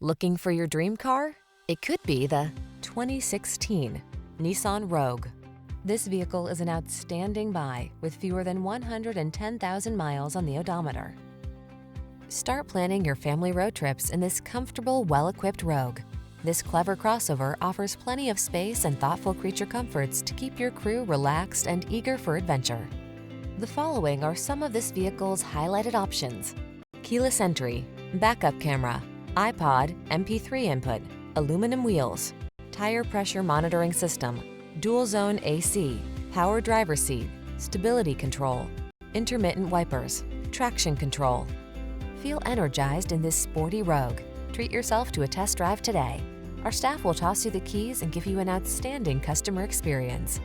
Looking for your dream car? It could be the 2016 Nissan Rogue. This vehicle is an outstanding buy with fewer than 110,000 miles on the odometer. Start planning your family road trips in this comfortable, well-equipped Rogue. This clever crossover offers plenty of space and thoughtful creature comforts to keep your crew relaxed and eager for adventure. The following are some of this vehicle's highlighted options: keyless entry, backup camera, iPod, MP3 input, aluminum wheels, tire pressure monitoring system, dual zone AC, power driver seat, stability control, intermittent wipers, traction control. Feel energized in this sporty Rogue. Treat yourself to a test drive today. Our staff will toss you the keys and give you an outstanding customer experience.